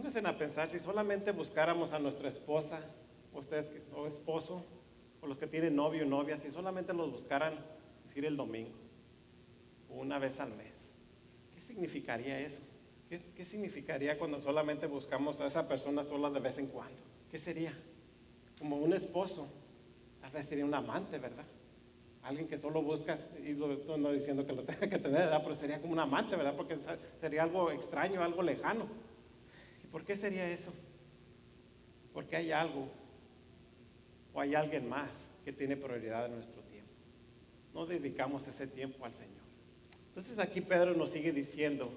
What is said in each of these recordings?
pónganse a pensar, si solamente buscáramos a nuestra esposa, o esposo, o los que tienen novio o novia, si solamente los buscaran, decir el domingo, o una vez al mes, ¿qué significaría eso? ¿Qué significaría cuando solamente buscamos a esa persona sola de vez en cuando? ¿Qué sería? Como un esposo, tal vez sería un amante, ¿verdad? Alguien que solo buscas, y no diciendo que lo tenga que tener, ¿verdad? Pero sería como un amante, ¿verdad? Porque sería algo extraño, algo lejano. ¿Y por qué sería eso? Porque hay algo o hay alguien más que tiene prioridad en nuestro tiempo. No dedicamos ese tiempo al Señor. Entonces aquí Pedro nos sigue diciendo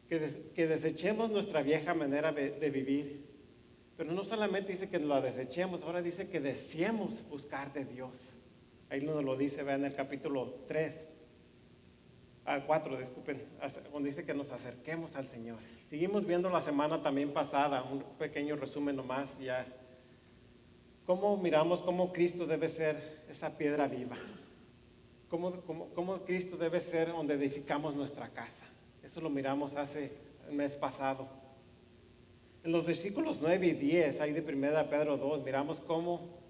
que desechemos nuestra vieja manera de vivir, pero no solamente dice que la desechemos, ahora dice que deseemos buscar de Dios. Ahí nos lo dice, vean, en el capítulo 4, disculpen, donde dice que nos acerquemos al Señor. Seguimos viendo la semana también pasada, un pequeño resumen nomás ya, cómo miramos cómo Cristo debe ser esa piedra viva, cómo Cristo debe ser donde edificamos nuestra casa. Eso lo miramos hace el mes pasado. En los versículos 9 y 10, ahí de 1 Pedro 2, miramos cómo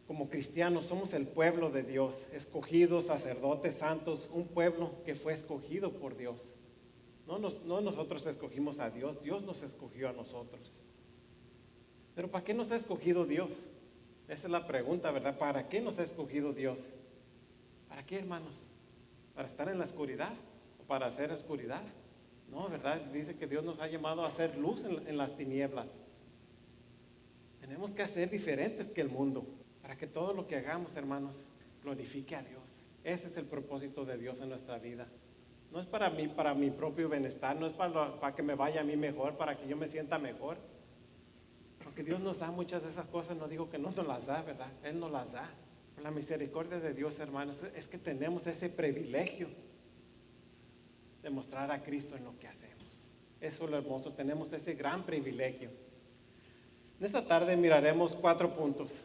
como cristianos somos el pueblo de Dios, escogidos, sacerdotes santos, un pueblo que fue escogido por Dios. No nosotros escogimos a Dios, Dios nos escogió a nosotros. Pero ¿para qué nos ha escogido Dios? Esa es la pregunta, ¿verdad? ¿Para qué nos ha escogido Dios? ¿Para qué, hermanos? ¿Para estar en la oscuridad o para hacer oscuridad? No, ¿verdad? Dice que Dios nos ha llamado a hacer luz en las tinieblas. Tenemos que ser diferentes que el mundo para que todo lo que hagamos, hermanos, glorifique a Dios. Ese es el propósito de Dios en nuestra vida. No es para mí, para mi propio bienestar, no es para que me vaya a mí mejor, para que yo me sienta mejor. Porque Dios nos da muchas de esas cosas, no digo que no nos las da, ¿verdad? Él nos las da. Por la misericordia de Dios, hermanos, es que tenemos ese privilegio de mostrar a Cristo en lo que hacemos. Eso es lo hermoso, tenemos ese gran privilegio. En esta tarde miraremos 4 puntos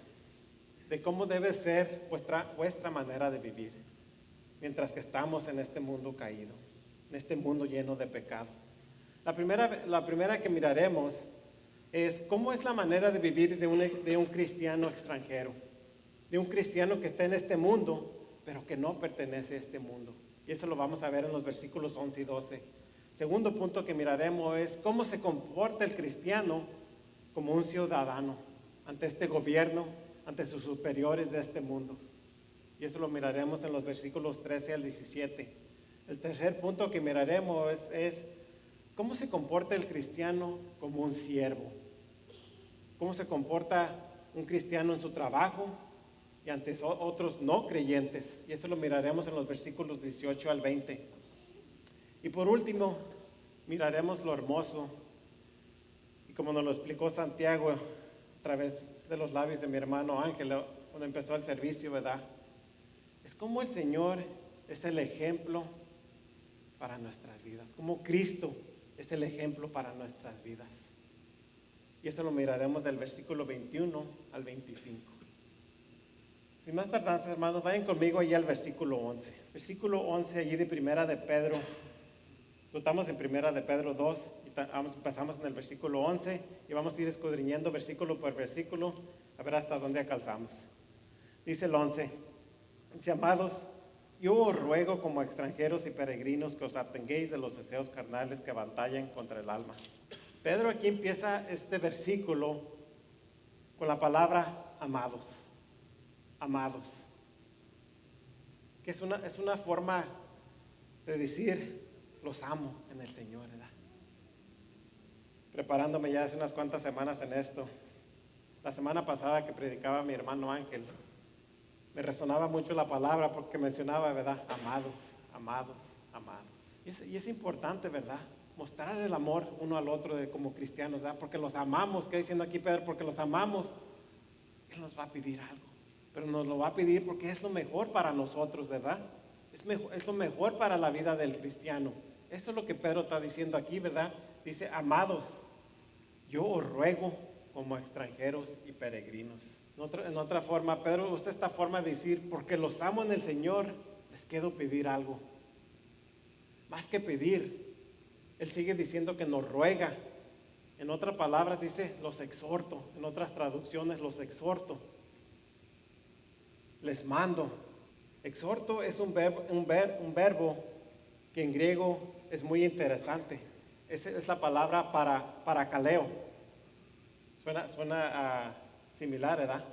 de cómo debe ser vuestra manera de vivir mientras que estamos en este mundo caído, en este mundo lleno de pecado. La primera que miraremos es cómo es la manera de vivir de un cristiano extranjero, de un cristiano que está en este mundo, pero que no pertenece a este mundo. Y eso lo vamos a ver en los versículos 11 y 12. Segundo punto que miraremos es cómo se comporta el cristiano como un ciudadano ante este gobierno, ante sus superiores de este mundo. Y eso lo miraremos en los versículos 13 al 17. El tercer punto que miraremos es cómo se comporta el cristiano como un siervo. Cómo se comporta un cristiano en su trabajo y ante otros no creyentes. Y eso lo miraremos en los versículos 18 al 20. Y por último, miraremos lo hermoso. Y como nos lo explicó Santiago a través de los labios de mi hermano Ángel, cuando empezó el servicio, ¿verdad? Es como el Señor es el ejemplo para nuestras vidas, como Cristo es el ejemplo para nuestras vidas. Y esto lo miraremos del versículo 21 al 25. Sin más tardanza, hermanos, vayan conmigo allí al versículo 11. Versículo 11 allí de 1 de Pedro. Estamos en 1 de Pedro 2 y empezamos en el versículo 11 y vamos a ir escudriñando versículo por versículo a ver hasta dónde alcanzamos. Dice el 11, dice: amados, yo os ruego como extranjeros y peregrinos que os abstengáis de los deseos carnales que batallan contra el alma. Pedro aquí empieza este versículo con la palabra amados. Amados. Que es una forma de decir los amo en el Señor, ¿verdad? Preparándome ya hace unas cuantas semanas en esto. La semana pasada que predicaba mi hermano Ángel, me resonaba mucho la palabra porque mencionaba, ¿verdad? Amados, amados, amados. Y es importante, ¿verdad? Mostrar el amor uno al otro como cristianos, ¿verdad? Porque los amamos. ¿Qué diciendo aquí Pedro? Porque los amamos. Él nos va a pedir algo, pero nos lo va a pedir porque es lo mejor para nosotros, ¿verdad? Es lo mejor para la vida del cristiano. Eso es lo que Pedro está diciendo aquí, ¿verdad? Dice: amados, yo os ruego como extranjeros y peregrinos. En otra forma, Pedro usa esta forma de decir: porque los amo en el Señor, les quiero pedir algo. Más que pedir, él sigue diciendo que nos ruega En otras palabras dice, los exhorto. En otras traducciones, los exhorto. Les mando. Exhorto es un verbo que en griego es muy interesante. Esa es la palabra para caleo. Suena similar, ¿verdad?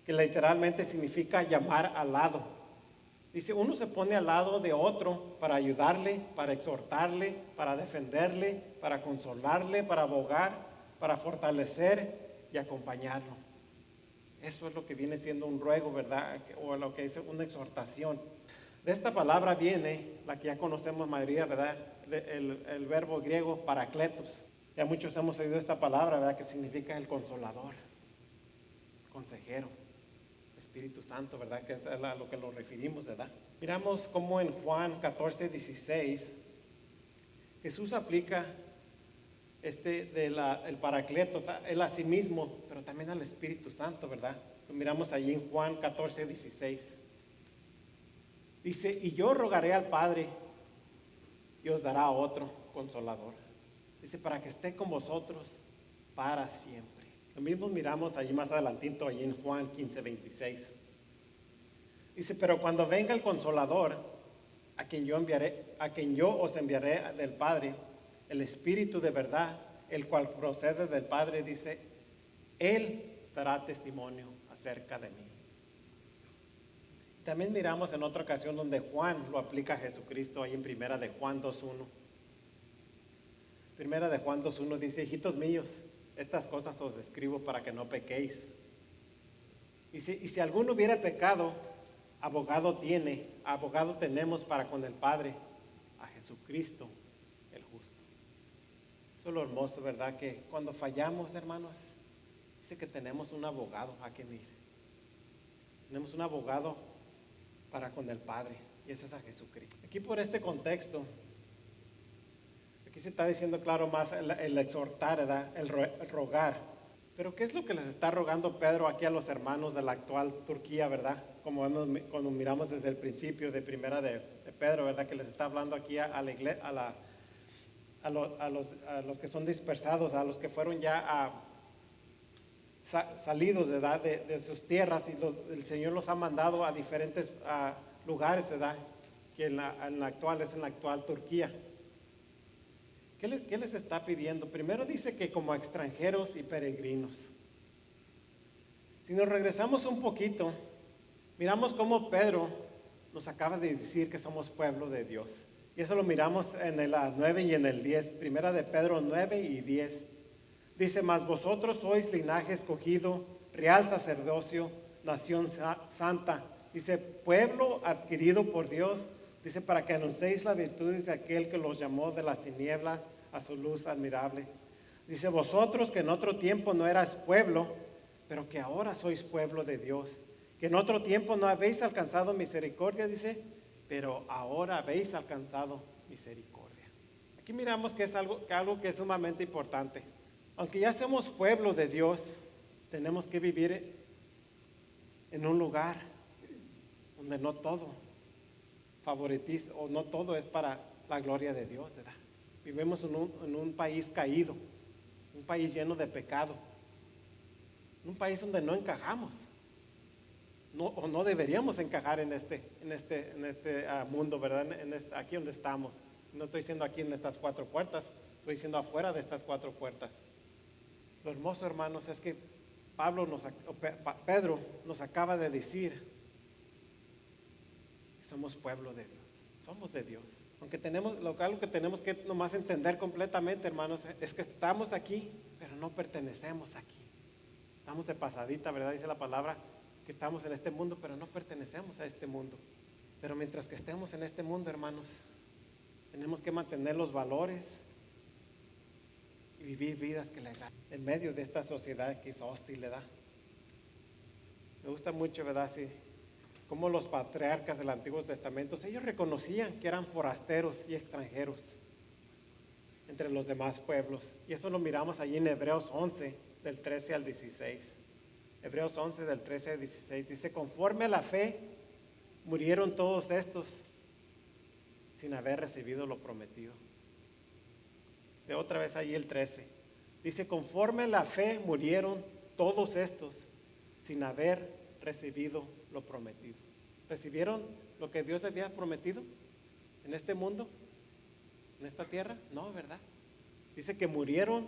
Que literalmente significa llamar al lado. Dice, uno se pone al lado de otro para ayudarle, para exhortarle, para defenderle, para consolarle, para abogar, para fortalecer y acompañarlo. Eso es lo que viene siendo un ruego, ¿verdad? O lo que es una exhortación. De esta palabra viene la que ya conocemos mayoría, ¿verdad? El verbo griego parakletos. Ya muchos hemos oído esta palabra, ¿verdad? Que significa el consolador, consejero, Espíritu Santo, ¿verdad? Que es a lo que nos referimos, ¿verdad? Miramos cómo en Juan 14:16 Jesús aplica el paracletos, él a sí mismo, pero también al Espíritu Santo, ¿verdad? Lo miramos allí en Juan 14:16. Dice, y yo rogaré al Padre y os dará otro consolador. Dice, para que esté con vosotros para siempre. Lo mismo miramos allí más adelantito, allí en Juan 15:26. Dice, pero cuando venga el consolador, a quien yo os enviaré del Padre, el Espíritu de verdad, el cual procede del Padre, dice, Él dará testimonio acerca de mí. También miramos en otra ocasión donde Juan lo aplica a Jesucristo, ahí en Primera de Juan 2:1. Primera de Juan 2:1 dice, hijitos míos, estas cosas os escribo para que no pequéis. Y si alguno hubiera pecado, abogado tenemos para con el Padre, a Jesucristo el justo. Eso es lo hermoso, ¿verdad? Que cuando fallamos, hermanos, dice que tenemos un abogado a quien ir. Tenemos un abogado para con el Padre, y ese es a Jesucristo. Aquí por este contexto, aquí se está diciendo claro más el exhortar, ¿verdad? El rogar. Pero ¿qué es lo que les está rogando Pedro aquí a los hermanos de la actual Turquía, verdad? Como cuando miramos desde el principio de Primera de Pedro, ¿verdad? Que les está hablando aquí a la iglesia, a los que son dispersados, a los que fueron ya salidos, ¿verdad? De sus tierras, y el Señor los ha mandado a diferentes lugares, ¿verdad? Que en la actual Turquía. ¿Qué les está pidiendo? Primero dice que como extranjeros y peregrinos. Si nos regresamos un poquito, miramos cómo Pedro nos acaba de decir que somos pueblo de Dios. Y eso lo miramos en el 9 y en el 10. Primera de Pedro 9 y 10. Dice, mas vosotros sois linaje escogido, real sacerdocio, nación santa. Dice, pueblo adquirido por Dios. Dice, para que anunciéis las virtudes de aquel que los llamó de las tinieblas a su luz admirable. Dice, vosotros que en otro tiempo no erais pueblo, pero que ahora sois pueblo de Dios. Que en otro tiempo no habéis alcanzado misericordia, dice, pero ahora habéis alcanzado misericordia. Aquí miramos que es algo que es sumamente importante. Aunque ya somos pueblo de Dios, tenemos que vivir en un lugar donde no todo favoritismo, o no todo es para la gloria de Dios, ¿verdad? Vivimos en un país caído, un país lleno de pecado, un país donde no encajamos, o no deberíamos encajar en este mundo, ¿verdad? Aquí donde estamos. No estoy diciendo aquí en estas cuatro puertas, estoy diciendo afuera de estas cuatro puertas. Lo hermoso, hermanos, es que Pedro nos acaba de decir, somos pueblo de Dios, somos de Dios. Aunque algo que tenemos que nomás entender completamente, hermanos, es que estamos aquí, pero no pertenecemos aquí. Estamos de pasadita, ¿verdad? Dice la palabra que estamos en este mundo, pero no pertenecemos a este mundo. Pero mientras que estemos en este mundo, hermanos, tenemos que mantener los valores y vivir vidas que le agraden en medio de esta sociedad que es hostil, ¿verdad? Me gusta mucho, ¿verdad? Sí. Como los patriarcas del Antiguo Testamento, ellos reconocían que eran forasteros y extranjeros entre los demás pueblos. Y eso lo miramos allí en Hebreos 11, del 13 al 16. Hebreos 11, del 13 al 16. Dice, conforme a la fe, murieron todos estos sin haber recibido lo prometido. De otra vez allí el 13. Dice, conforme a la fe murieron todos estos sin haber recibido lo prometido. ¿Recibieron lo que Dios les había prometido en este mundo, en esta tierra? No, ¿verdad? Dice que murieron,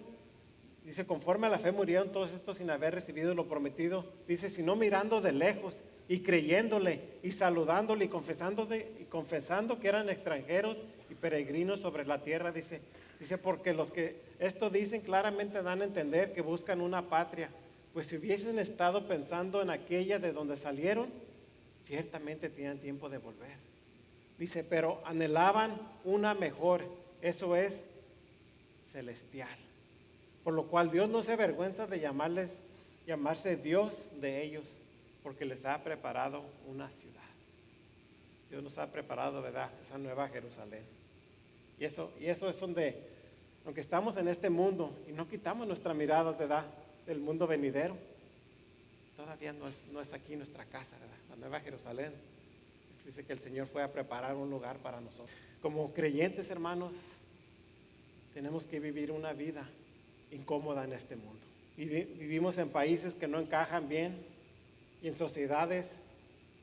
dice, conforme a la fe murieron todos estos sin haber recibido lo prometido. Dice, sino mirando de lejos y creyéndole y saludándole y confesando que eran extranjeros y peregrinos sobre la tierra. Dice, porque los que esto dicen claramente dan a entender que buscan una patria, pues si hubiesen estado pensando en aquella de donde salieron, ciertamente tenían tiempo de volver. Dice, pero anhelaban una mejor, eso es celestial. Por lo cual Dios no se avergüenza de llamarse Dios de ellos, porque les ha preparado una ciudad. Dios nos ha preparado, ¿verdad?, esa nueva Jerusalén. Y eso es donde, aunque estamos en este mundo y no quitamos nuestra mirada, ¿verdad?, del mundo venidero, todavía no es aquí nuestra casa, ¿verdad? La nueva Jerusalén. Dice que el Señor fue a preparar un lugar para nosotros. Como creyentes, hermanos, tenemos que vivir una vida incómoda en este mundo. Vivimos en países que no encajan bien y en sociedades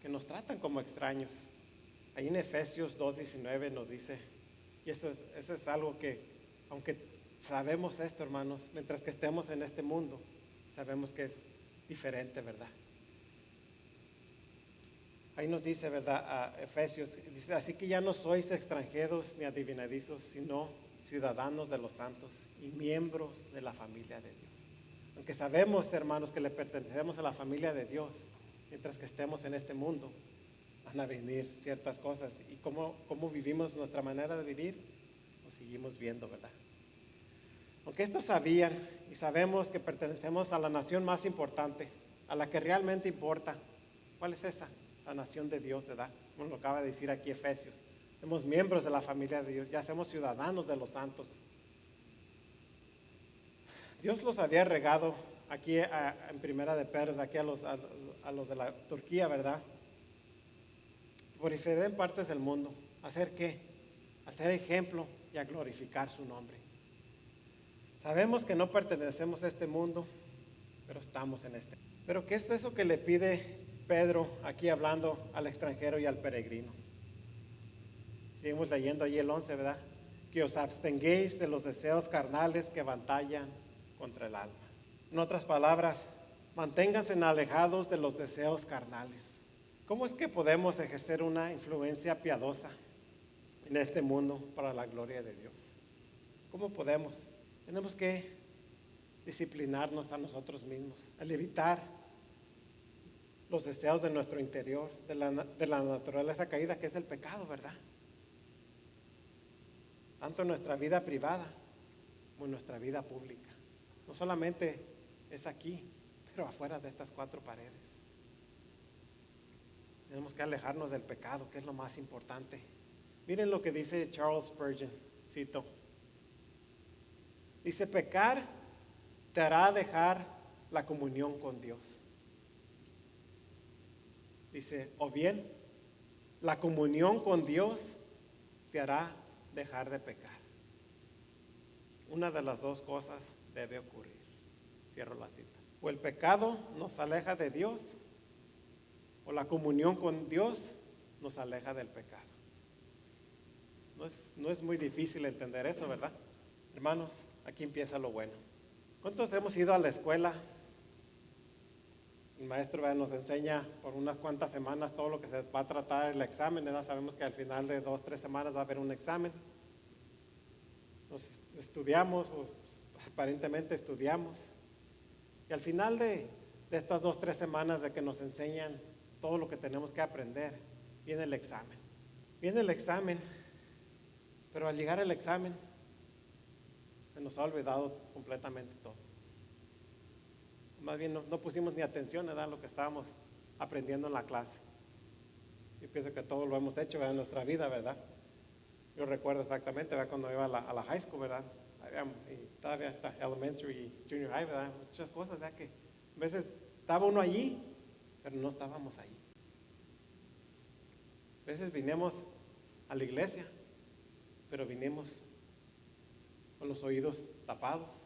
que nos tratan como extraños. Ahí en Efesios 2:19 nos dice, y eso es algo que, aunque sabemos esto, hermanos, mientras que estemos en este mundo, sabemos que es diferente, ¿verdad? Ahí nos dice, ¿verdad?, a Efesios, dice, así que ya no sois extranjeros ni adivinadizos, sino ciudadanos de los santos y miembros de la familia de Dios. Aunque sabemos, hermanos, que le pertenecemos a la familia de Dios, mientras que estemos en este mundo, van a venir ciertas cosas. Y cómo vivimos nuestra manera de vivir, lo seguimos viendo, ¿verdad? Aunque estos sabían y sabemos que pertenecemos a la nación más importante, a la que realmente importa. ¿Cuál es esa? La nación de Dios, ¿verdad? Como lo acaba de decir aquí Efesios. Somos miembros de la familia de Dios, ya somos ciudadanos de los santos. Dios los había regado aquí en Primera de Pedro, aquí a los de la Turquía, ¿verdad? Por diferentes partes del mundo. ¿Hacer qué? Hacer ejemplo y a glorificar su nombre. Sabemos que no pertenecemos a este mundo, pero estamos en este. Pero ¿qué es eso que le pide Pedro aquí hablando al extranjero y al peregrino? Seguimos leyendo allí el 11, ¿verdad? Que os abstenguéis de los deseos carnales que batallan contra el alma. En otras palabras, manténganse alejados de los deseos carnales. ¿Cómo es que podemos ejercer una influencia piadosa en este mundo para la gloria de Dios? ¿Cómo podemos? Tenemos que disciplinarnos a nosotros mismos, al evitar los deseos de nuestro interior, de la naturaleza caída, que es el pecado, ¿verdad? Tanto en nuestra vida privada como en nuestra vida pública. No solamente es aquí, pero afuera de estas cuatro paredes. Tenemos que alejarnos del pecado, que es lo más importante. Miren lo que dice Charles Spurgeon, cito. Dice, pecar te hará dejar la comunión con Dios. Dice, o bien, la comunión con Dios te hará dejar de pecar. Una de las dos cosas debe ocurrir. Cierro la cita. O el pecado nos aleja de Dios, o la comunión con Dios nos aleja del pecado. No es muy difícil entender eso, ¿verdad? Hermanos, aquí empieza lo bueno. ¿Cuántos hemos ido a la escuela? El maestro nos enseña por unas cuantas semanas todo lo que se va a tratar el examen, ¿verdad? Sabemos que al final de 2 o 3 semanas va a haber un examen. Nos estudiamos, o aparentemente estudiamos. Y al final de estas 2 o 3 semanas de que nos enseñan todo lo que tenemos que aprender, viene el examen. Viene el examen, pero al llegar al examen se nos ha olvidado completamente todo. Más bien no pusimos ni atención a lo que estábamos aprendiendo en la clase. Yo pienso que todo lo hemos hecho, ¿verdad?, en nuestra vida, ¿verdad? Yo recuerdo exactamente, ¿verdad?, cuando iba a la high school, ¿verdad? Y todavía está elementary y junior high, ¿verdad? Muchas cosas, ¿verdad? Que a veces estaba uno allí, pero no estábamos ahí. A veces vinimos a la iglesia, pero vinimos con los oídos tapados.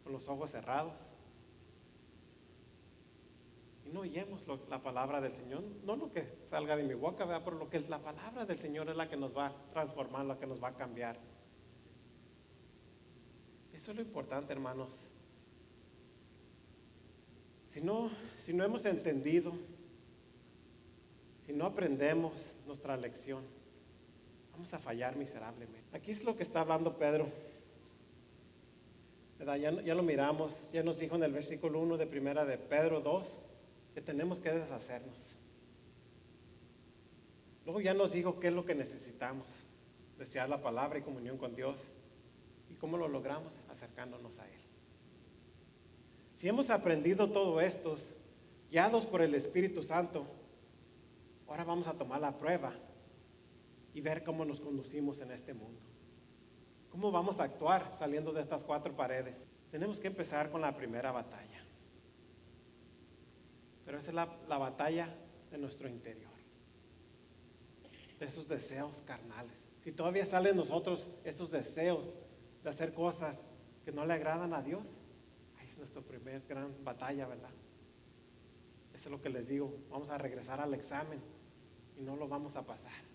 con los ojos cerrados. Y no oímos la palabra del Señor, no lo que salga de mi boca, ¿verdad? Pero lo que es la palabra del Señor es la que nos va a transformar, la que nos va a cambiar. Eso es lo importante, hermanos. Si no hemos entendido, si no aprendemos nuestra lección, vamos a fallar miserablemente. Aquí es lo que está hablando Pedro, ¿verdad? Ya lo miramos, ya nos dijo en el versículo 1 de primera de Pedro 2, que tenemos que deshacernos. Luego ya nos dijo qué es lo que necesitamos: desear la palabra y comunión con Dios. ¿Y cómo lo logramos? Acercándonos a Él. Si hemos aprendido todo esto, guiados por el Espíritu Santo, ahora vamos a tomar la prueba y ver cómo nos conducimos en este mundo. ¿Cómo vamos a actuar saliendo de estas 4 paredes? Tenemos que empezar con la primera batalla. Pero esa es la batalla de nuestro interior, de esos deseos carnales. Si todavía salen en nosotros esos deseos de hacer cosas que no le agradan a Dios, ahí es nuestra primera gran batalla, ¿verdad? Eso es lo que les digo, vamos a regresar al examen y no lo vamos a pasar.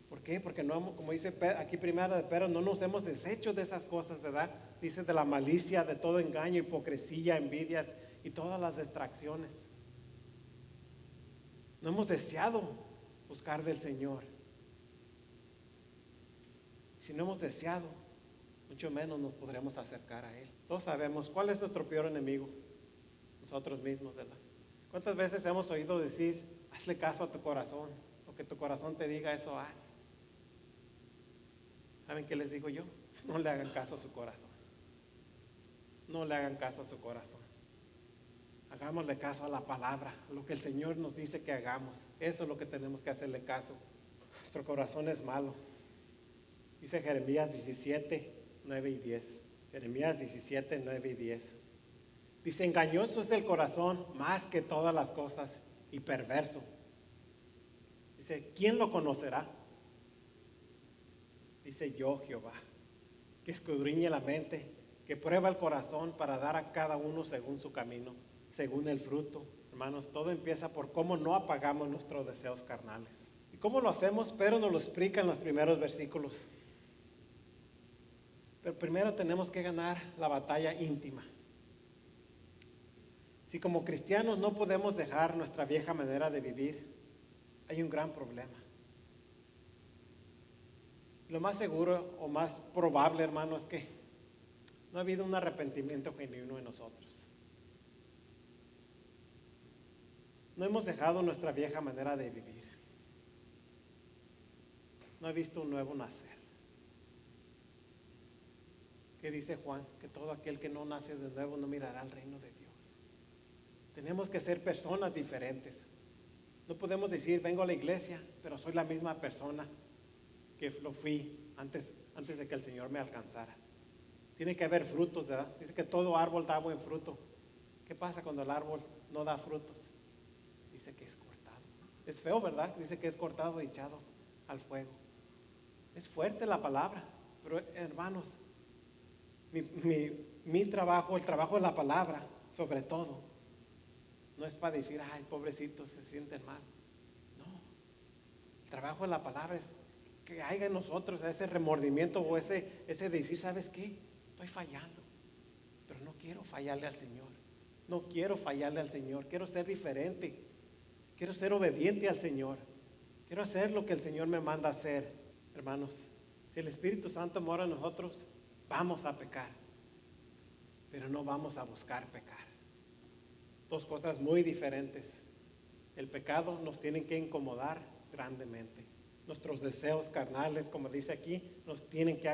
¿Por qué? Porque no, como dice aquí primera de Pedro, no nos hemos deshecho de esas cosas, ¿verdad? Dice de la malicia, de todo engaño, hipocresía, envidias y todas las distracciones. No hemos deseado buscar del Señor. Si no hemos deseado, mucho menos nos podremos acercar a Él. Todos sabemos cuál es nuestro peor enemigo: nosotros mismos, ¿verdad? ¿Cuántas veces hemos oído decir, hazle caso a tu corazón, lo que tu corazón te diga, eso haz? ¿Saben qué les digo yo? No le hagan caso a su corazón. No le hagan caso a su corazón. Hagámosle caso a la palabra, a lo que el Señor nos dice que hagamos. Eso es lo que tenemos que hacerle caso. Nuestro corazón es malo. Dice Jeremías 17, 9 y 10. Jeremías 17, 9 y 10. Dice, engañoso es el corazón más que todas las cosas y perverso. Dice, ¿quién lo conocerá? Dice yo, Jehová, que escudriñe la mente, que prueba el corazón para dar a cada uno según su camino, según el fruto. Hermanos, todo empieza por cómo no apagamos nuestros deseos carnales. ¿Y cómo lo hacemos? Pedro nos lo explica en los primeros versículos. Pero primero tenemos que ganar la batalla íntima. Si como cristianos no podemos dejar nuestra vieja manera de vivir, hay un gran problema. Lo más seguro o más probable, hermano, es que no ha habido un arrepentimiento genuino en nosotros. No hemos dejado nuestra vieja manera de vivir. No he visto un nuevo nacer. ¿Qué dice Juan? Que todo aquel que no nace de nuevo no mirará al reino de Dios. Tenemos que ser personas diferentes. No podemos decir, vengo a la iglesia, pero soy la misma persona que lo fui antes de que el Señor me alcanzara. Tiene que haber frutos, ¿verdad? Dice que todo árbol da buen fruto. ¿Qué pasa cuando el árbol no da frutos? Dice que es cortado. Es feo, ¿verdad? Dice que es cortado y echado al fuego. Es fuerte la palabra, pero hermanos, mi trabajo, el trabajo de la palabra, sobre todo, no es para decir, ay, pobrecitos, se sienten mal. No, el trabajo de la palabra es que haya en nosotros ese remordimiento o ese decir, ¿sabes qué? Estoy fallando, pero no quiero fallarle al Señor. No quiero fallarle al Señor, quiero ser diferente, quiero ser obediente al Señor, quiero hacer lo que el Señor me manda hacer. Hermanos, si el Espíritu Santo mora en nosotros, vamos a pecar, pero no vamos a buscar pecar. Dos cosas muy diferentes. El pecado nos tiene que incomodar grandemente. Nuestros deseos carnales, como dice aquí, nos tienen que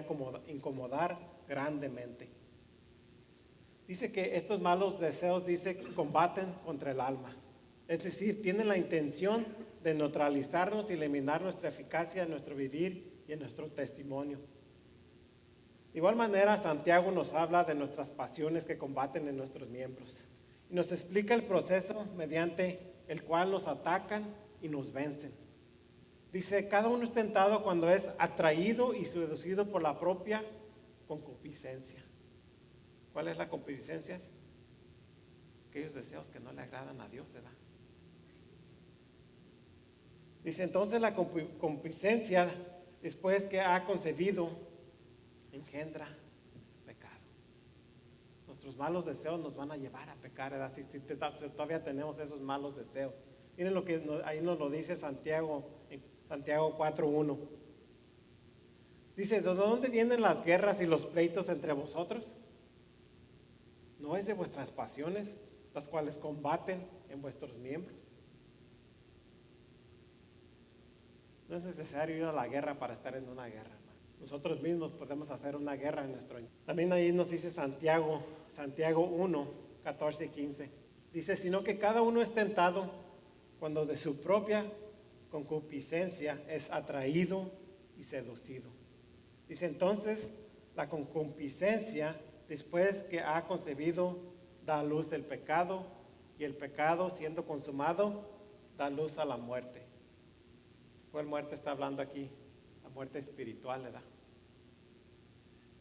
incomodar grandemente. Dice que estos malos deseos, dice, combaten contra el alma. Es decir, tienen la intención de neutralizarnos y eliminar nuestra eficacia en nuestro vivir y en nuestro testimonio. De igual manera, Santiago nos habla de nuestras pasiones que combaten en nuestros miembros. Y nos explica el proceso mediante el cual nos atacan y nos vencen. Dice, cada uno es tentado cuando es atraído y seducido por la propia concupiscencia. ¿Cuál es la concupiscencia? Aquellos deseos que no le agradan a Dios, ¿verdad? Dice entonces la concupiscencia, después que ha concebido, engendra pecado. Nuestros malos deseos nos van a llevar a pecar, ¿verdad? Si todavía tenemos esos malos deseos. Miren lo que ahí nos lo dice Santiago, en Santiago 4:1. Dice, ¿de dónde vienen las guerras y los pleitos entre vosotros? ¿No es de vuestras pasiones, las cuales combaten en vuestros miembros? No es necesario ir a la guerra para estar en una guerra, hermano. Nosotros mismos podemos hacer una guerra en nuestro... También ahí nos dice Santiago 1:14 y 15. Dice, sino que cada uno es tentado cuando de su propia concupiscencia es atraído y seducido. Dice entonces, la concupiscencia, después que ha concebido, da a luz el pecado, y el pecado, siendo consumado, da luz a la muerte. ¿Cuál muerte está hablando aquí? La muerte espiritual, ¿verdad?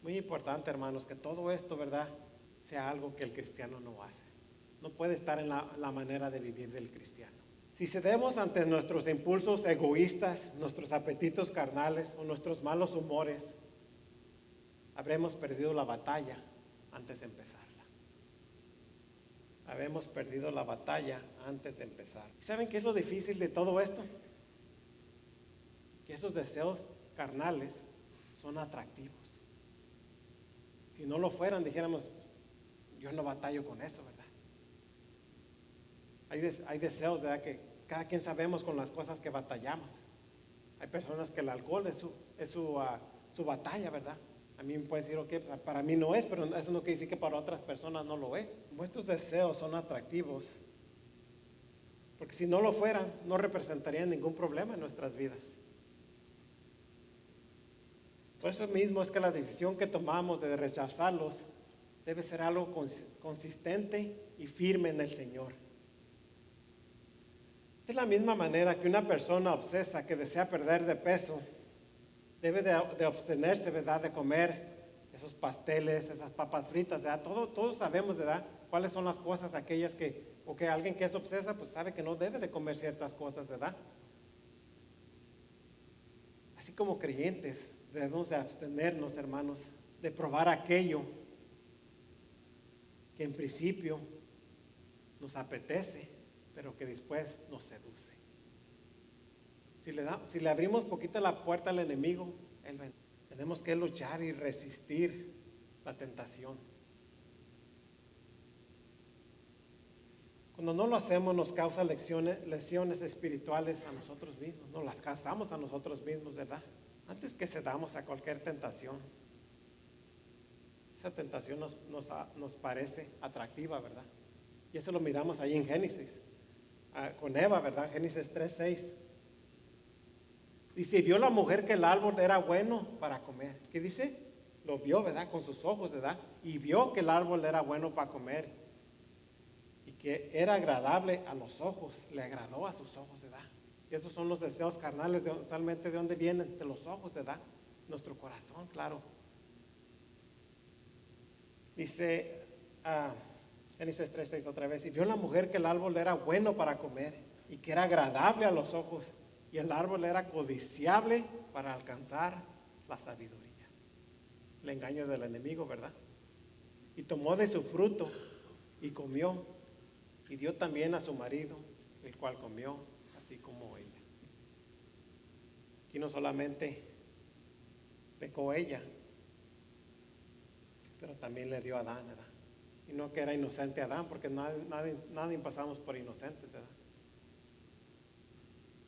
Muy importante, hermanos, que todo esto, ¿verdad?, sea algo que el cristiano no hace. No puede estar en la manera de vivir del cristiano. Si cedemos ante nuestros impulsos egoístas, nuestros apetitos carnales o nuestros malos humores, habremos perdido la batalla antes de empezarla. Habremos perdido la batalla antes de empezar. ¿Y saben qué es lo difícil de todo esto? Que esos deseos carnales son atractivos. Si no lo fueran, dijéramos, yo no batallo con eso, ¿verdad? Hay deseos, ¿verdad?, que cada quien sabemos con las cosas que batallamos. Hay personas que el alcohol es su batalla, ¿verdad? A mí me puede decir, ok, pues para mí no es, pero eso no quiere decir que para otras personas no lo es. Vuestros deseos son atractivos, porque si no lo fueran, no representarían ningún problema en nuestras vidas. Por eso mismo es que la decisión que tomamos de rechazarlos debe ser algo consistente y firme en el Señor. De la misma manera que una persona obsesa que desea perder de peso debe de abstenerse, ¿verdad?, de comer esos pasteles, esas papas fritas, ¿verdad? Todos sabemos, ¿verdad?, cuáles son las cosas aquellas o que alguien que es obsesa pues sabe que no debe de comer ciertas cosas, ¿verdad? Así como creyentes debemos de abstenernos, hermanos, de probar aquello que en principio nos apetece, pero que después nos seduce. Si le abrimos poquito la puerta al enemigo, tenemos que luchar y resistir la tentación. Cuando no lo hacemos nos causa lesiones espirituales a nosotros mismos, nos las causamos a nosotros mismos, ¿verdad? Antes que cedamos a cualquier tentación, esa tentación nos parece atractiva, ¿verdad? Y eso lo miramos ahí en Génesis, con Eva, ¿verdad? Génesis 3:6. Dice, vio la mujer que el árbol era bueno para comer. ¿Qué dice? Lo vio, ¿verdad? Con sus ojos, ¿verdad? Y vio que el árbol era bueno para comer y que era agradable a los ojos, le agradó a sus ojos, ¿verdad? Y esos son los deseos carnales, usualmente de dónde vienen, de los ojos, ¿verdad? Nuestro corazón, claro. Dice Génesis 3:6 otra vez, y vio la mujer que el árbol era bueno para comer y que era agradable a los ojos, y el árbol era codiciable para alcanzar la sabiduría. El engaño del enemigo, ¿verdad? Y tomó de su fruto y comió, y dio también a su marido, el cual comió, así como ella. Aquí no solamente pecó ella, pero también le dio a Adán, ¿verdad? Y no que era inocente Adán, porque nadie pasamos por inocentes, ¿verdad?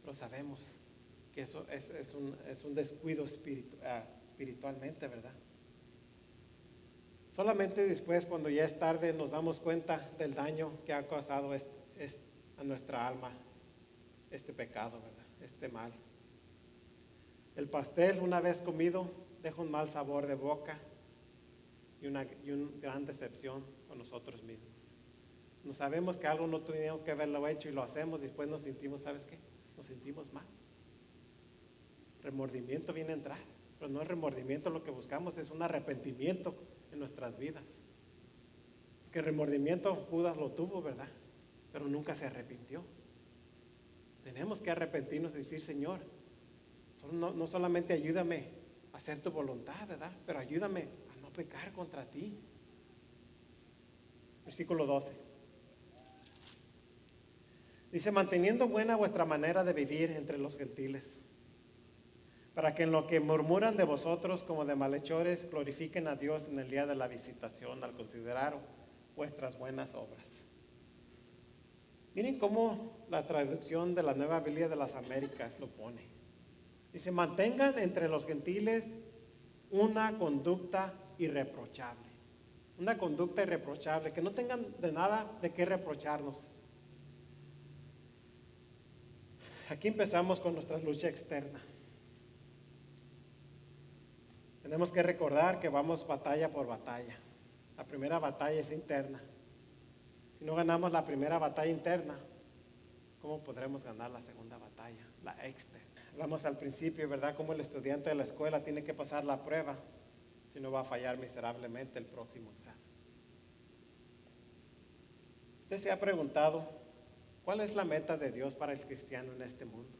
Pero sabemos que eso es un descuido espiritualmente, ¿verdad? Solamente después, cuando ya es tarde, nos damos cuenta del daño que ha causado a nuestra alma este pecado, ¿verdad? Este mal. El pastel, una vez comido, deja un mal sabor de boca y una gran decepción con nosotros mismos. No sabemos que algo no teníamos que haberlo hecho y lo hacemos, y después nos sentimos, ¿sabes qué? Nos sentimos mal. Remordimiento viene a entrar, pero no es remordimiento lo que buscamos, es un arrepentimiento en nuestras vidas. Que remordimiento Judas lo tuvo, ¿verdad? Pero nunca se arrepintió. Tenemos que arrepentirnos y decir, Señor, no solamente ayúdame a hacer tu voluntad, ¿verdad? Pero ayúdame a no pecar contra ti. Versículo 12. Dice, manteniendo buena vuestra manera de vivir entre los gentiles, para que en lo que murmuran de vosotros como de malhechores glorifiquen a Dios en el día de la visitación al considerar vuestras buenas obras. Miren cómo la traducción de la Nueva Biblia de las Américas lo pone. Dice, mantengan entre los gentiles una conducta irreprochable. Una conducta irreprochable, que no tengan de nada de qué reprocharnos. Aquí empezamos con nuestra lucha externa. Tenemos que recordar que vamos batalla por batalla. La primera batalla es interna. Si no ganamos la primera batalla interna, ¿cómo podremos ganar la segunda batalla, la externa? Hablamos al principio, ¿verdad? Cómo el estudiante de la escuela tiene que pasar la prueba, si no va a fallar miserablemente el próximo examen. ¿Usted se ha preguntado cuál es la meta de Dios para el cristiano en este mundo?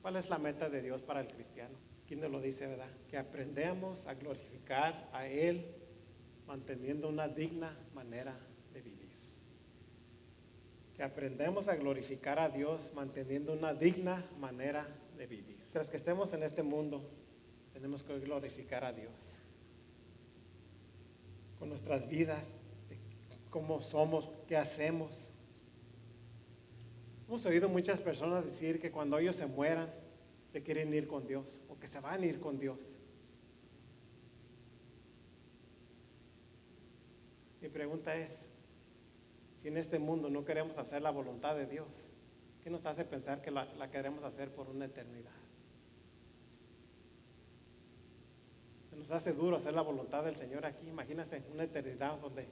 ¿Cuál es la meta de Dios para el cristiano? ¿Quién nos lo dice, verdad? Que aprendamos a glorificar a Él manteniendo una digna manera de vivir. Que aprendamos a glorificar a Dios manteniendo una digna manera de vivir. Mientras que estemos en este mundo, tenemos que glorificar a Dios con nuestras vidas, de cómo somos, qué hacemos. Hemos oído muchas personas decir que cuando ellos se mueran, se quieren ir con Dios o que se van a ir con Dios. Mi pregunta es, si en este mundo no queremos hacer la voluntad de Dios, ¿qué nos hace pensar que la queremos hacer por una eternidad? Se nos hace duro hacer la voluntad del Señor aquí. Imagínense una eternidad donde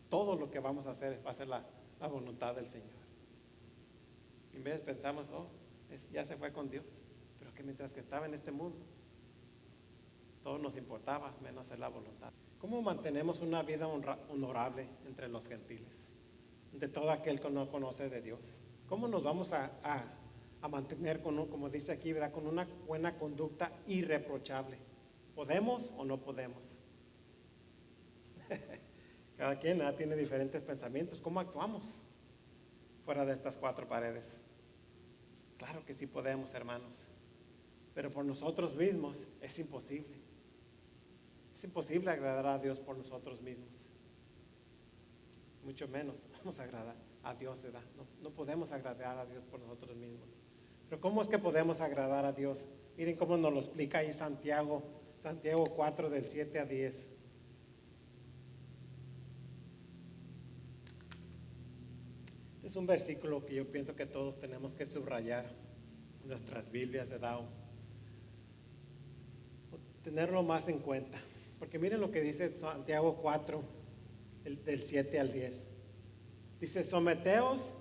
todo lo que vamos a hacer va a ser la voluntad del Señor. Y en vez pensamos, ya se fue con Dios, pero que mientras que estaba en este mundo, todo nos importaba menos hacer la voluntad. ¿Cómo mantenemos una vida honorable entre los gentiles? De todo aquel que no conoce de Dios. ¿Cómo nos vamos a mantener como dice aquí, ¿verdad? Con una buena conducta irreprochable? ¿Podemos o no podemos? Cada quien tiene diferentes pensamientos. ¿Cómo actuamos fuera de estas cuatro paredes? Claro que sí podemos, hermanos, pero por nosotros mismos es imposible. Es imposible agradar a Dios por nosotros mismos. Mucho menos vamos a agradar a Dios, ¿verdad? No podemos agradar a Dios por nosotros mismos. Pero ¿cómo es que podemos agradar a Dios? Miren cómo nos lo explica ahí Santiago 4 del 7 a 10. Este es un versículo que yo pienso que todos tenemos que subrayar en nuestras Biblias, ¿verdad? O tenerlo más en cuenta. Porque miren lo que dice Santiago 4, del 7 al 10. Dice, someteos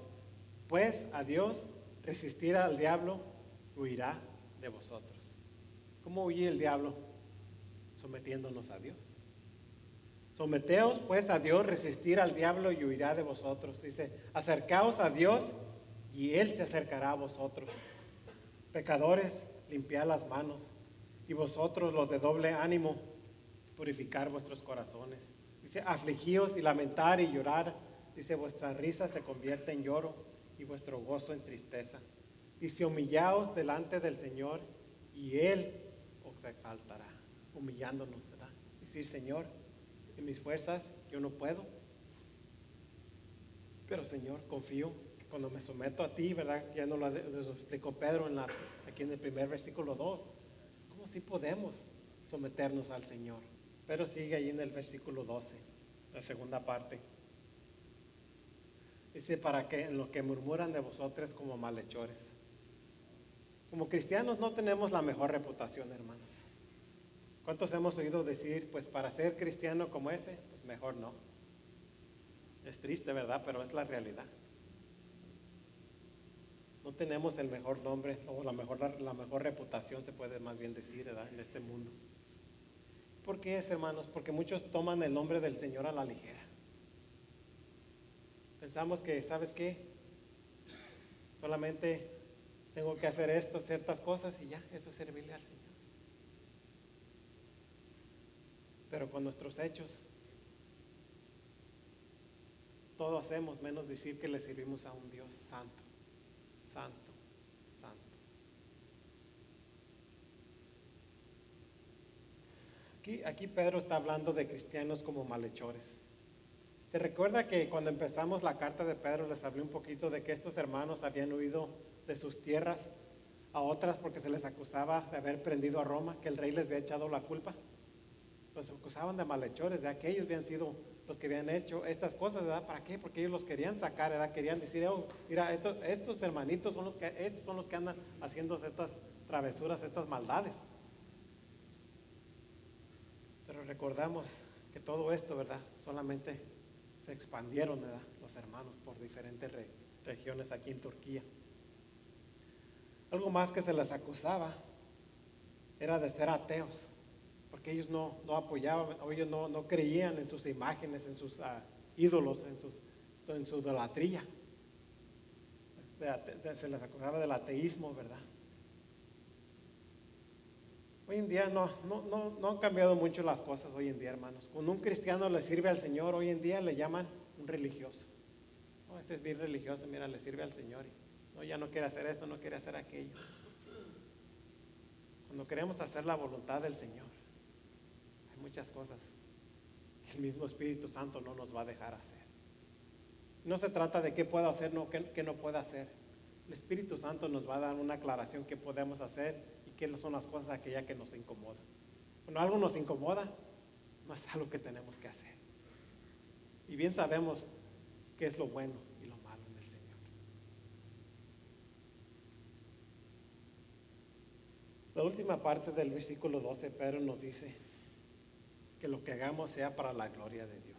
pues a Dios, resistir al diablo, huirá de vosotros. ¿Cómo huye el diablo? Sometiéndonos a Dios. Someteos pues a Dios, resistir al diablo y huirá de vosotros. Dice, acercaos a Dios y Él se acercará a vosotros. Pecadores, limpiad las manos, y vosotros los de doble ánimo, purificar vuestros corazones. Dice, afligíos y lamentar y llorar. Dice, vuestra risa se convierte en lloro y vuestro gozo en tristeza. Dice, humillaos delante del Señor y Él os exaltará. Humillándonos, ¿verdad? Decir, Señor, en mis fuerzas yo no puedo, pero Señor, confío que cuando me someto a ti, ¿verdad? Ya nos lo explicó Pedro aquí en el primer versículo 2. ¿Cómo sí podemos someternos al Señor? Pero sigue ahí en el versículo 12, la segunda parte. Dice, para que en lo que murmuran de vosotros como malhechores. Como cristianos no tenemos la mejor reputación, hermanos. ¿Cuántos hemos oído decir, pues para ser cristiano como ese, pues mejor no? Es triste, ¿verdad? Pero es la realidad. No tenemos el mejor nombre o la mejor reputación, se puede más bien decir, ¿verdad? En este mundo. ¿Por qué es, hermanos? Porque muchos toman el nombre del Señor a la ligera. Pensamos que, ¿sabes qué? Solamente tengo que hacer esto, ciertas cosas y ya, eso es servirle al Señor. Pero con nuestros hechos, todo hacemos menos decir que le servimos a un Dios santo, santo, santo. Aquí Pedro está hablando de cristianos como malhechores. Se recuerda que cuando empezamos la carta de Pedro les hablé un poquito de que estos hermanos habían huido de sus tierras a otras porque se les acusaba de haber prendido a Roma, que el rey les había echado la culpa. Los acusaban de malhechores, de que ellos habían sido los que habían hecho estas cosas, ¿verdad? ¿Para qué? Porque ellos los querían sacar, ¿verdad? Querían decir, oh, mira, estos hermanitos estos son los que andan haciendo estas travesuras, estas maldades. Pero recordamos que todo esto, ¿verdad? Solamente se expandieron, ¿verdad? Los hermanos por diferentes regiones aquí en Turquía. Algo más que se les acusaba era de ser ateos, porque ellos no apoyaban, o ellos no creían en sus imágenes, en sus ídolos, en su idolatría. Se les acusaba del ateísmo, ¿verdad? Hoy en día no han cambiado mucho las cosas hoy en día, hermanos. Cuando un cristiano le sirve al Señor, hoy en día le llaman un religioso. No, este es bien religioso, mira, le sirve al Señor. No, ya no quiere hacer esto, no quiere hacer aquello. Cuando queremos hacer la voluntad del Señor, hay muchas cosas que el mismo Espíritu Santo no nos va a dejar hacer. No se trata de qué puedo hacer, qué no puedo hacer. El Espíritu Santo nos va a dar una aclaración qué podemos hacer y qué son las cosas aquellas que nos incomodan. Cuando algo nos incomoda, no es algo que tenemos que hacer. Y bien sabemos qué es lo bueno y lo malo en el Señor. La última parte del versículo 12, Pedro nos dice que lo que hagamos sea para la gloria de Dios.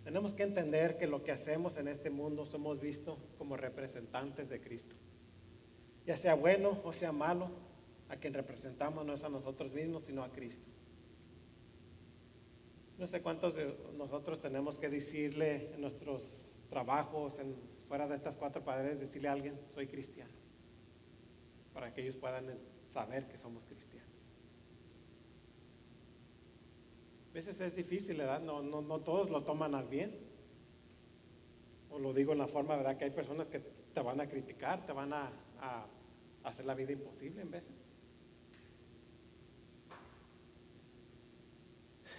Tenemos que entender que lo que hacemos en este mundo somos vistos como representantes de Cristo. Ya sea bueno o sea malo, a quien representamos no es a nosotros mismos, sino a Cristo. No sé cuántos de nosotros tenemos que decirle en nuestros trabajos, fuera de estas cuatro paredes, decirle a alguien, soy cristiano, para que ellos puedan saber que somos cristianos. A veces es difícil, ¿verdad? No todos lo toman al bien. O lo digo en la forma, ¿verdad? Que hay personas que te van a criticar, te van a hacer la vida imposible en veces.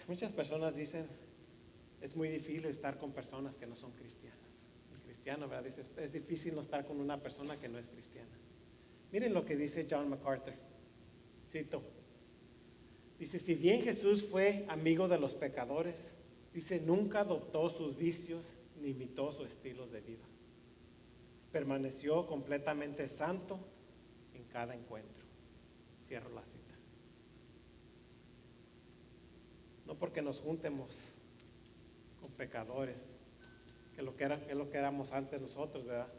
Muchas personas dicen, es muy difícil estar con personas que no son cristianas. El cristiano, ¿verdad? Dice, es difícil no estar con una persona que no es cristiana. Miren lo que dice John MacArthur. Cito. Dice, si bien Jesús fue amigo de los pecadores, dice, nunca adoptó sus vicios ni imitó sus estilos de vida. Permaneció completamente santo en cada encuentro. Cierro la cita. No porque nos juntemos con pecadores, que es lo que éramos antes nosotros, ¿verdad?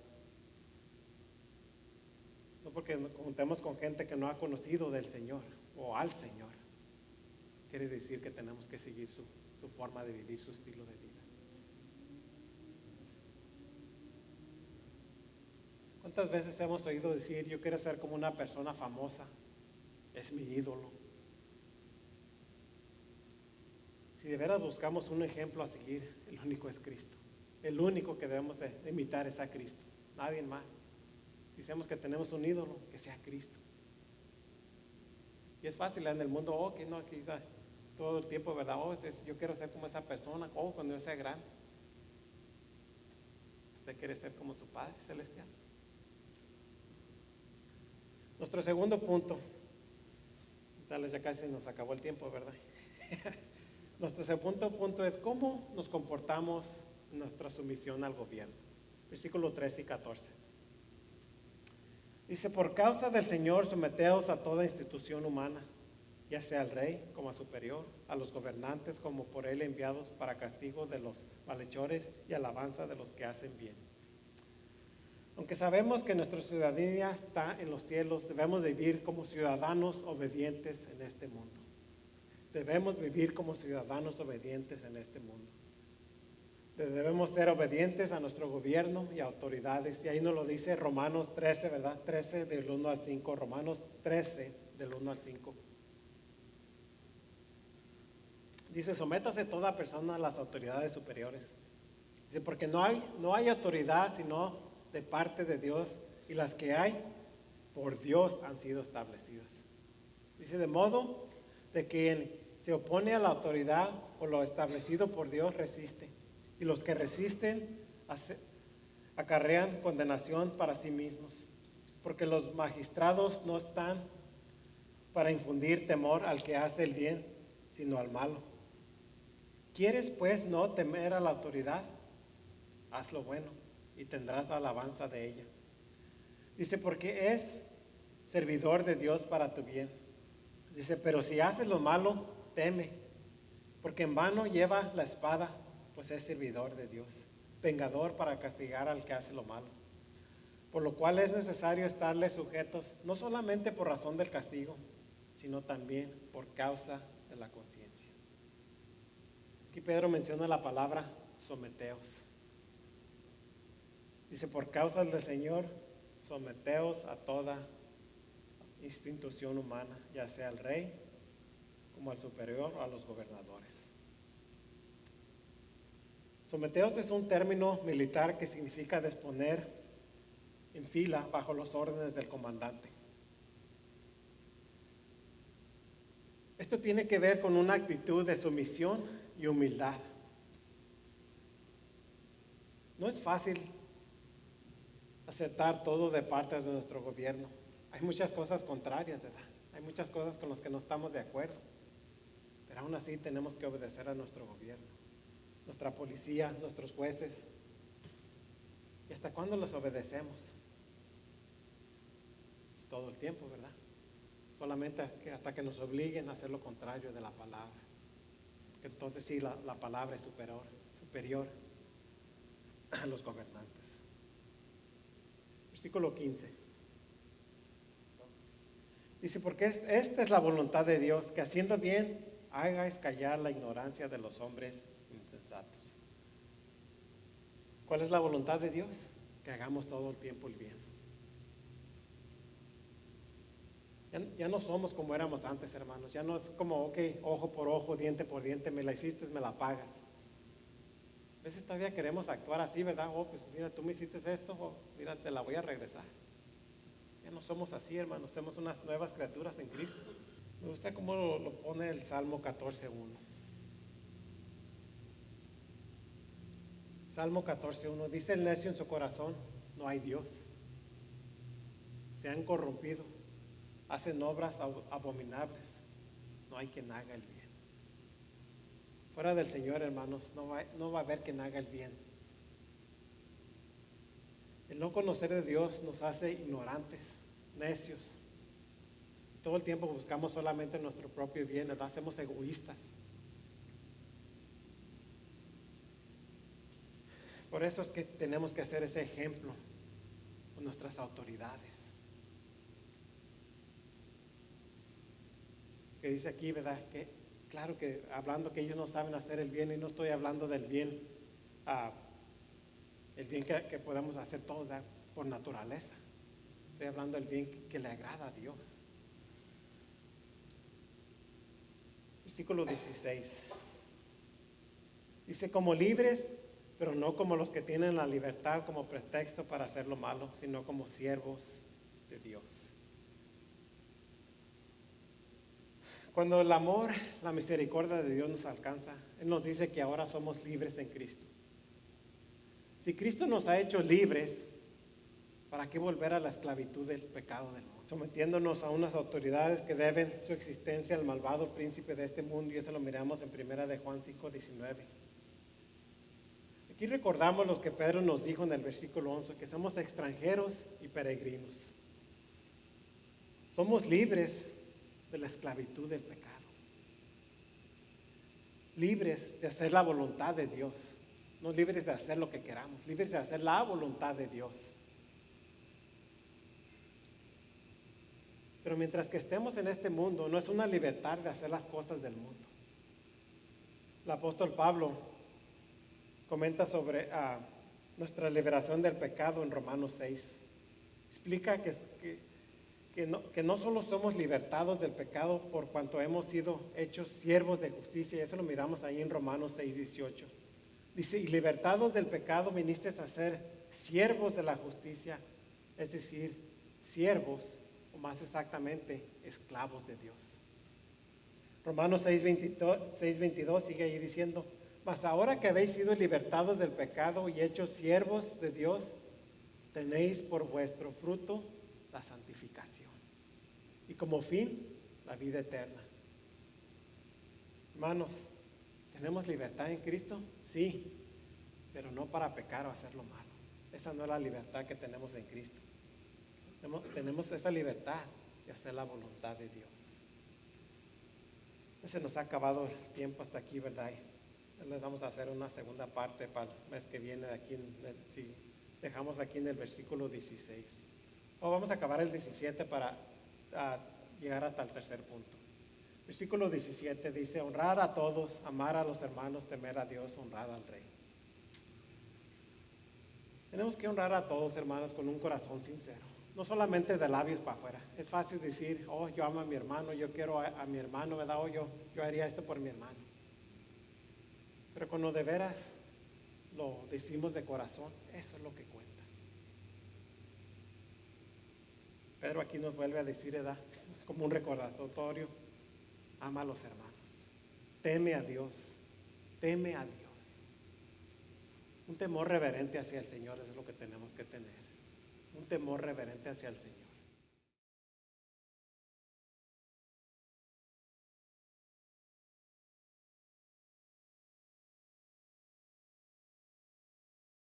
No porque nos juntemos con gente que no ha conocido del Señor o al Señor. Quiere decir que tenemos que seguir su forma de vivir, su estilo de vida. ¿Cuántas veces hemos oído decir, yo quiero ser como una persona famosa? Es mi ídolo. Si de veras buscamos un ejemplo a seguir, el único es Cristo. El único que debemos imitar es a Cristo, nadie más. Decimos que tenemos un ídolo, que sea Cristo. Y es fácil en el mundo, que no, aquí está todo el tiempo, ¿verdad? Yo quiero ser como esa persona, cuando yo sea grande. Usted quiere ser como su Padre Celestial. Nuestro segundo punto, tal vez ya casi nos acabó el tiempo, ¿verdad? Nuestro segundo punto es cómo nos comportamos en nuestra sumisión al gobierno. Versículos 13 y 14. Dice, por causa del Señor, someteos a toda institución humana, ya sea al rey como a superior, a los gobernantes como por él enviados para castigo de los malhechores y alabanza de los que hacen bien. Aunque sabemos que nuestra ciudadanía está en los cielos, debemos vivir como ciudadanos obedientes en este mundo. Debemos vivir como ciudadanos obedientes en este mundo. Debemos ser obedientes a nuestro gobierno y autoridades. Y ahí nos lo dice Romanos 13, ¿verdad? 13 del 1 al 5. Romanos 13 del 1 al 5. Dice, sométase toda persona a las autoridades superiores. Dice, porque no hay autoridad sino de parte de Dios, y las que hay por Dios han sido establecidas. Dice, de modo de quien se opone a la autoridad o lo establecido por Dios resiste. Y los que resisten acarrean condenación para sí mismos, porque los magistrados no están para infundir temor al que hace el bien, sino al malo. ¿Quieres pues no temer a la autoridad? Haz lo bueno y tendrás la alabanza de ella. Dice, porque es servidor de Dios para tu bien. Dice, pero si haces lo malo, teme, porque en vano lleva la espada, pues es servidor de Dios, vengador para castigar al que hace lo malo. Por lo cual es necesario estarles sujetos, no solamente por razón del castigo, sino también por causa de la conciencia. Aquí Pedro menciona la palabra someteos. Dice, por causa del Señor, someteos a toda institución humana, ya sea al rey, como al superior o a los gobernadores. Someteos es un término militar que significa disponer en fila bajo los órdenes del comandante. Esto tiene que ver con una actitud de sumisión y humildad. No es fácil aceptar todo de parte de nuestro gobierno. Hay muchas cosas contrarias, ¿verdad? Hay muchas cosas con las que no estamos de acuerdo. Pero aún así tenemos que obedecer a nuestro gobierno, nuestra policía, nuestros jueces. ¿Y hasta cuándo los obedecemos? Es todo el tiempo, ¿verdad? Solamente hasta que nos obliguen a hacer lo contrario de la palabra. Entonces sí, la palabra es superior a los gobernantes. Versículo 15. Dice, porque esta es la voluntad de Dios, que haciendo bien hagáis callar la ignorancia de los hombres insensatos. ¿Cuál es la voluntad de Dios? Que hagamos todo el tiempo el bien. Ya no somos como éramos antes, hermanos. Ya no es como, ok, ojo por ojo, diente por diente, me la hiciste, me la pagas. A veces todavía queremos actuar así, ¿verdad? Oh, pues mira, tú me hiciste esto, oh, mira, te la voy a regresar. Ya no somos así, hermanos, somos unas nuevas criaturas en Cristo. Me gusta cómo lo pone el Salmo 14:1. Salmo 14:1, dice el necio en su corazón, no hay Dios. Se han corrompido, hacen obras abominables, no hay quien haga el bien. Fuera del Señor, hermanos, no va a haber quien haga el bien. El no conocer de Dios nos hace ignorantes, necios. Todo el tiempo buscamos solamente nuestro propio bien, nos hacemos egoístas. Por eso es que tenemos que hacer ese ejemplo con nuestras autoridades. Que dice aquí, ¿verdad? Que claro que hablando que ellos no saben hacer el bien, y no estoy hablando del bien, el bien que podemos hacer todos, ¿verdad? Por naturaleza. Estoy hablando del bien que le agrada a Dios. Versículo 16. Dice, como libres, pero no como los que tienen la libertad como pretexto para hacer lo malo, sino como siervos de Dios. Cuando el amor, la misericordia de Dios nos alcanza, Él nos dice que ahora somos libres en Cristo. Si Cristo nos ha hecho libres, ¿para qué volver a la esclavitud del pecado del mundo? Sometiéndonos a unas autoridades que deben su existencia al malvado príncipe de este mundo, y eso lo miramos en 1 de Juan 5:19. Aquí recordamos lo que Pedro nos dijo en el versículo 11, que somos extranjeros y peregrinos. Somos libres de la esclavitud del pecado. Libres de hacer la voluntad de Dios. No libres de hacer lo que queramos, libres de hacer la voluntad de Dios. Pero mientras que estemos en este mundo, no es una libertad de hacer las cosas del mundo. El apóstol Pablo comenta sobre nuestra liberación del pecado en Romanos 6. Explica que no solo somos libertados del pecado por cuanto hemos sido hechos siervos de justicia, y eso lo miramos ahí en Romanos 6:18. Dice, y libertados del pecado viniste a ser siervos de la justicia, es decir, siervos, o más exactamente, esclavos de Dios. Romanos 6:22 sigue ahí diciendo, mas ahora que habéis sido libertados del pecado y hechos siervos de Dios, tenéis por vuestro fruto la santificación y como fin la vida eterna. Hermanos, ¿tenemos libertad en Cristo? Sí, pero no para pecar o hacer lo malo. Esa no es la libertad que tenemos en Cristo. Tenemos esa libertad de hacer la voluntad de Dios. Se nos ha acabado el tiempo hasta aquí, ¿verdad? Les vamos a hacer una segunda parte para el mes que viene de aquí. Si dejamos aquí en el versículo 16. O vamos a acabar el 17 para llegar hasta el tercer punto. Versículo 17 dice, honrar a todos, amar a los hermanos, temer a Dios, honrar al Rey. Tenemos que honrar a todos, hermanos, con un corazón sincero. No solamente de labios para afuera. Es fácil decir, oh, yo amo a mi hermano, yo quiero a mi hermano, ¿verdad? O yo haría esto por mi hermano. Pero cuando de veras lo decimos de corazón, eso es lo que cuenta. Pedro aquí nos vuelve a decir, ¿verdad? Como un recordatorio, ama a los hermanos, teme a Dios, teme a Dios. Un temor reverente hacia el Señor es lo que tenemos que tener. Un temor reverente hacia el Señor.